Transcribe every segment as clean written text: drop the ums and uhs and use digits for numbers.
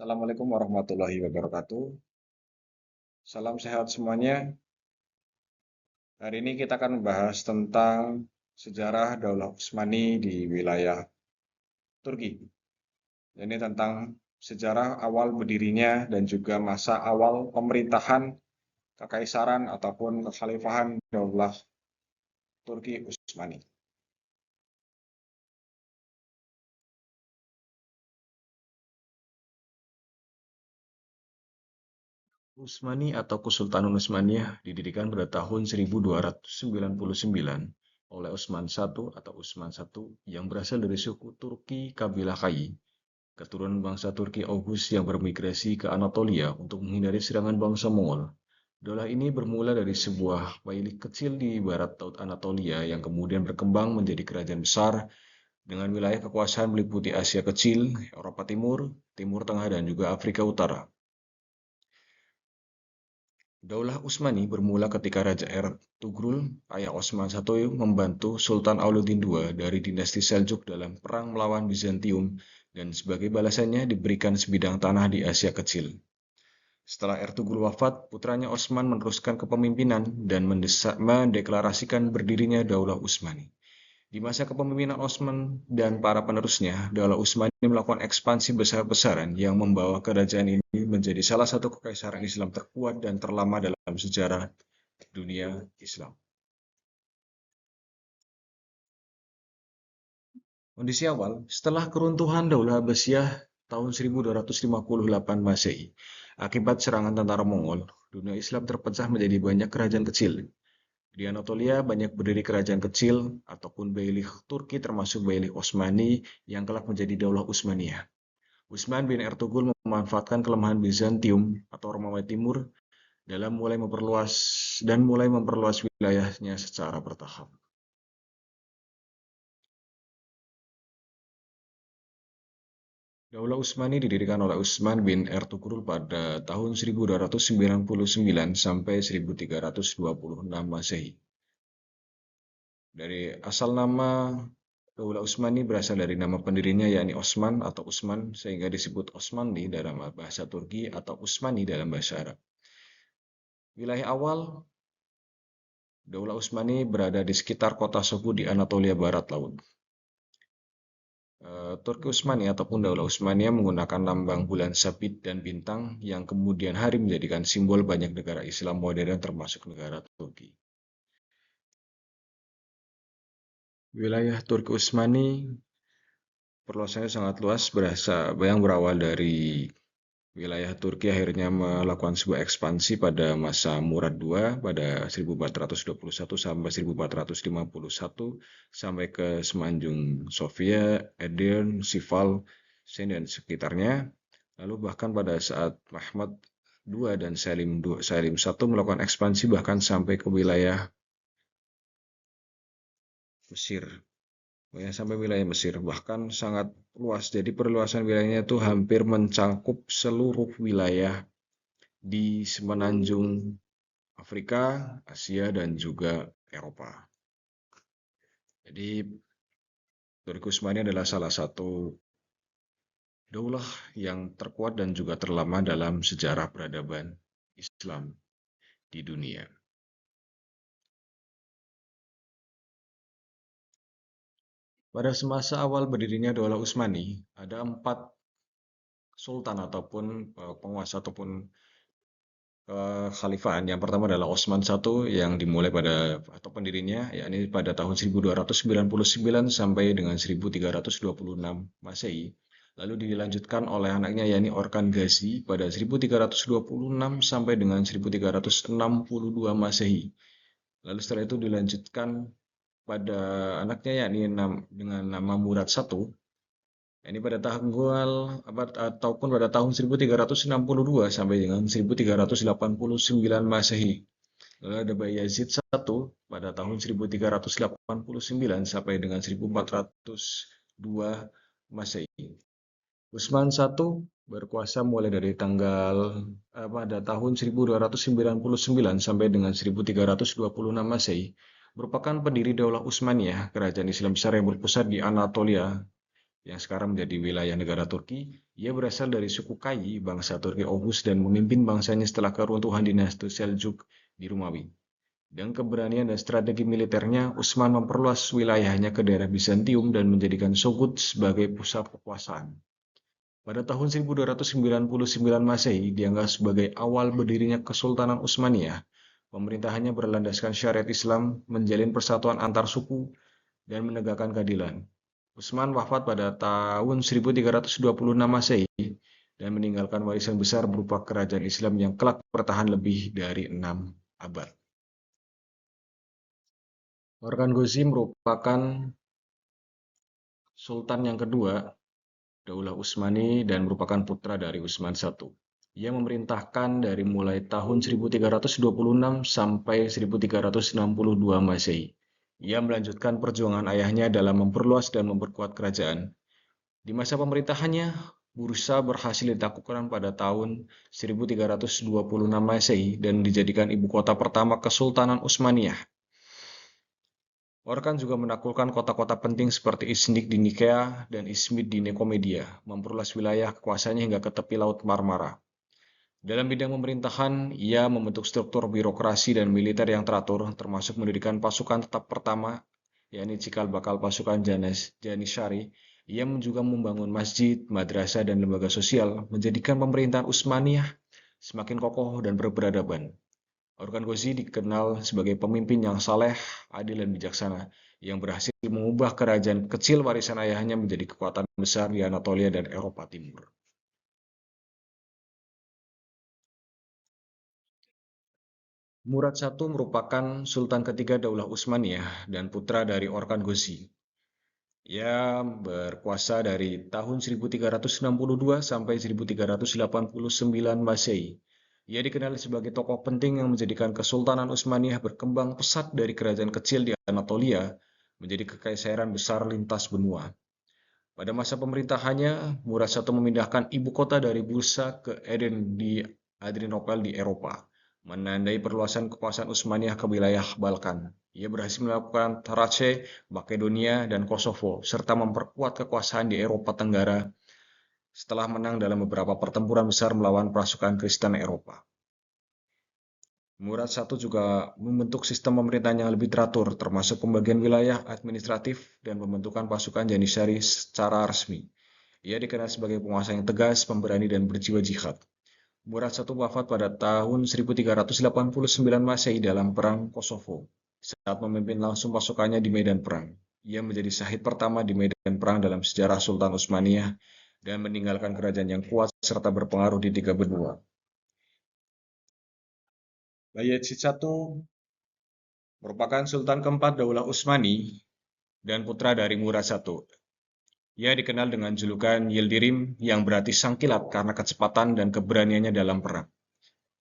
Assalamualaikum warahmatullahi wabarakatuh. Salam sehat semuanya. Hari ini kita akan membahas tentang sejarah Daulah Utsmani di wilayah Turki. Ini tentang sejarah awal berdirinya dan juga masa awal pemerintahan kekaisaran ataupun kekhalifahan Daulah Turki Utsmani. Utsmani atau Kesultanan Utsmaniyah didirikan pada tahun 1299 oleh Utsman I atau Utsman I yang berasal dari suku Turki kabilah Kai, keturunan bangsa Turki Oghuz yang bermigrasi ke Anatolia untuk menghindari serangan bangsa Mongol. Daulah ini bermula dari sebuah bailik kecil di barat laut Anatolia yang kemudian berkembang menjadi kerajaan besar dengan wilayah kekuasaan meliputi Asia Kecil, Eropa Timur, Timur Tengah, dan juga Afrika Utara. Daulah Utsmani bermula ketika Raja Ertugrul, ayah Osman I, membantu Sultan Alauddin II dari dinasti Seljuk dalam perang melawan Bizantium dan sebagai balasannya diberikan sebidang tanah di Asia Kecil. Setelah Ertugrul wafat, putranya Osman meneruskan kepemimpinan dan mendeklarasikan berdirinya Daulah Utsmani. Di masa kepemimpinan Osman dan para penerusnya, Daulah Utsmani melakukan ekspansi besar-besaran yang membawa kerajaan ini menjadi salah satu kekaisaran Islam terkuat dan terlama dalam sejarah dunia Islam. Kondisi awal, setelah keruntuhan Daulah Abbasiyah tahun 1258 Masehi, akibat serangan tentara Mongol, dunia Islam terpecah menjadi banyak kerajaan kecil. Di Anatolia banyak berdiri kerajaan kecil ataupun beylik Turki termasuk beylik Osmani yang kelak menjadi Daulah Utsmaniyah. Utsman bin Ertugrul memanfaatkan kelemahan Bizantium atau Romawi Timur dalam mulai memperluas wilayahnya secara bertahap. Daulah Utsmani didirikan oleh Utsman bin Ertugrul pada tahun 1299 sampai 1326 Masehi. Dari asal nama Daulah Utsmani berasal dari nama pendirinya yakni Osman atau Usman sehingga disebut Osmanli dalam bahasa Turki atau Utsmani dalam bahasa Arab. Wilayah awal Daulah Utsmani berada di sekitar kota Sofu di Anatolia Barat Laut. Turki Utsmani ataupun Daulah Utsmaniyah menggunakan lambang bulan sabit dan bintang yang kemudian hari menjadikan simbol banyak negara Islam modern termasuk negara Turki. Wilayah Turki Utsmani perluasannya sangat luas yang berawal dari wilayah Turki akhirnya melakukan sebuah ekspansi pada masa Murad II pada 1421 sampai 1451 sampai ke Semenanjung Sofia, Edirne, Sival, Sen dan sekitarnya. Lalu bahkan pada saat Mahmud II dan Salim I melakukan ekspansi bahkan sampai ke wilayah Mesir. Sampai wilayah Mesir, bahkan sangat luas. Jadi perluasan wilayahnya itu hampir mencakup seluruh wilayah di semenanjung Afrika, Asia, dan juga Eropa. Jadi Turki Utsmani adalah salah satu daulah yang terkuat dan juga terlama dalam sejarah peradaban Islam di dunia. Pada semasa awal berdirinya Daulah Utsmani, ada 4 sultan ataupun penguasa ataupun kekhalifahan. Yang pertama adalah Osman I yang dimulai atau pendirinya yakni pada tahun 1299 sampai dengan 1326 Masehi. Lalu dilanjutkan oleh anaknya yakni Orkan Ghazi pada 1326 sampai dengan 1362 Masehi. Lalu setelah itu dilanjutkan pada anaknya yakni dengan nama Murad I ini pada tahun 1362 sampai dengan 1389 Masehi. Lalu ada Bayezid I pada tahun 1389 sampai dengan 1402 Masehi. Utsman I berkuasa mulai dari pada tahun 1299 sampai dengan 1326 Masehi. Merupakan pendiri Daulah Utsmaniyah, kerajaan Islam besar yang berpusat di Anatolia yang sekarang menjadi wilayah negara Turki. Ia berasal dari suku Kayi, bangsa Turki Oghuz, dan memimpin bangsanya setelah keruntuhan dinasti Seljuk di Romawi. Dengan keberanian dan strategi militernya, Utsman memperluas wilayahnya ke daerah Bizantium dan menjadikan Sogod sebagai pusat kekuasaan. Pada tahun 1299 Masehi dianggap sebagai awal berdirinya Kesultanan Utsmaniyah. Pemerintahannya berlandaskan syariat Islam, menjalin persatuan antar suku, dan menegakkan keadilan. Utsman wafat pada tahun 1326 Masehi dan meninggalkan warisan besar berupa kerajaan Islam yang kelak bertahan lebih dari 6 abad. Orhan Ghozi merupakan sultan yang kedua Daulah Utsmani dan merupakan putra dari Utsman I. Ia memerintahkan dari mulai tahun 1326 sampai 1362 Masehi. Ia melanjutkan perjuangan ayahnya dalam memperluas dan memperkuat kerajaan. Di masa pemerintahannya, Bursa berhasil ditaklukkan pada tahun 1326 Masehi dan dijadikan ibu kota pertama Kesultanan Utsmaniyah. Orhan juga menaklukkan kota-kota penting seperti Iznik di Nikea dan Izmit di Nikomedia, memperluas wilayah kekuasaannya hingga ke tepi Laut Marmara. Dalam bidang pemerintahan, ia membentuk struktur birokrasi dan militer yang teratur, termasuk mendirikan pasukan tetap pertama, yakni cikal bakal pasukan Janishari. Ia juga membangun masjid, madrasah, dan lembaga sosial, menjadikan pemerintahan Utsmaniyah semakin kokoh dan berperadaban. Orhan Ghozi dikenal sebagai pemimpin yang saleh, adil, dan bijaksana, yang berhasil mengubah kerajaan kecil warisan ayahnya menjadi kekuatan besar di Anatolia dan Eropa Timur. Murad I merupakan Sultan ketiga Daulah Utsmaniyah dan putra dari Orhan Ghozi. Ia berkuasa dari tahun 1362 sampai 1389 Masehi. Ia dikenal sebagai tokoh penting yang menjadikan Kesultanan Utsmaniyah berkembang pesat dari kerajaan kecil di Anatolia menjadi kekaisaran besar lintas benua. Pada masa pemerintahannya, Murad I memindahkan ibu kota dari Bursa ke Eden di Adrianople di Eropa, menandai perluasan kekuasaan Utsmaniyah ke wilayah Balkan. Ia berhasil melakukan Thrace, Makedonia, dan Kosovo, serta memperkuat kekuasaan di Eropa Tenggara setelah menang dalam beberapa pertempuran besar melawan pasukan Kristen Eropa. Murad I juga membentuk sistem pemerintahan yang lebih teratur, termasuk pembagian wilayah administratif dan pembentukan pasukan Janishari secara resmi. Ia dikenal sebagai penguasa yang tegas, pemberani, dan berjiwa jihad. Murad I wafat pada tahun 1389 Masehi dalam Perang Kosovo, saat memimpin langsung pasukannya di medan perang. Ia menjadi syahid pertama di medan perang dalam sejarah Sultan Utsmaniyah dan meninggalkan kerajaan yang kuat serta berpengaruh di tiga benua. Bayezid I merupakan Sultan keempat Daulah Utsmani dan putra dari Murad I. Ia dikenal dengan julukan Yildirim yang berarti sang kilat karena kecepatan dan keberaniannya dalam perang.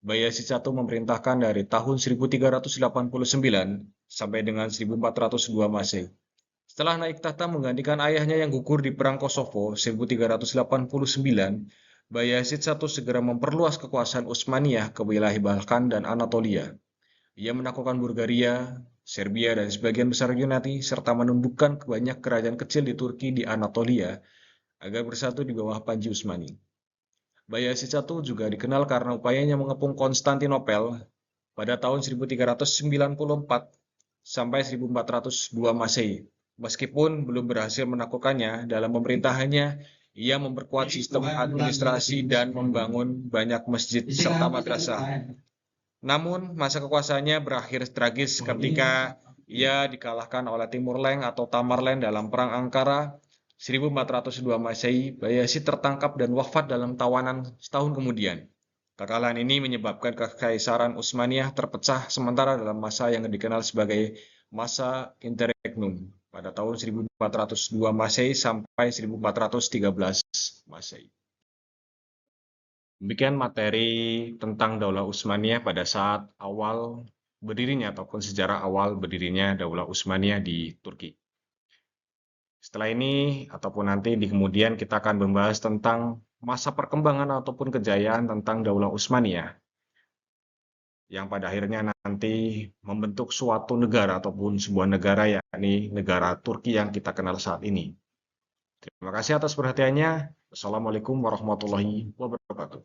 Bayezid I memerintahkan dari tahun 1389 sampai dengan 1402 Masehi. Setelah naik tahta menggantikan ayahnya yang gugur di Perang Kosovo 1389, Bayezid I segera memperluas kekuasaan Utsmaniyah ke wilayah Balkan dan Anatolia. Ia menaklukkan Bulgaria, Serbia, dan sebagian besar Yunani, serta menundukkan banyak kerajaan kecil di Turki di Anatolia agar bersatu di bawah Panji Utsmani. Bayezid I juga dikenal karena upayanya mengepung Konstantinopel pada tahun 1394 sampai 1402 Masehi. Meskipun belum berhasil menaklukkannya, dalam pemerintahannya ia memperkuat sistem administrasi dan membangun banyak masjid serta madrasah. Namun, masa kekuasaannya berakhir tragis ketika ia dikalahkan oleh Timur Leng atau Tamerlane dalam Perang Ankara 1402 Masehi. Bayezid tertangkap dan wafat dalam tawanan setahun kemudian. Kekalahan ini menyebabkan Kekaisaran Utsmaniyah terpecah sementara dalam masa yang dikenal sebagai masa interregnum pada tahun 1402 Masehi sampai 1413 Masehi. Demikian materi tentang Daulah Utsmaniyah pada saat awal berdirinya ataupun sejarah awal berdirinya Daulah Utsmaniyah di Turki. Setelah ini ataupun nanti di kemudian kita akan membahas tentang masa perkembangan ataupun kejayaan tentang Daulah Utsmaniyah yang pada akhirnya nanti membentuk suatu negara ataupun sebuah negara yakni negara Turki yang kita kenal saat ini. Terima kasih atas perhatiannya. Wassalamualaikum warahmatullahi wabarakatuh.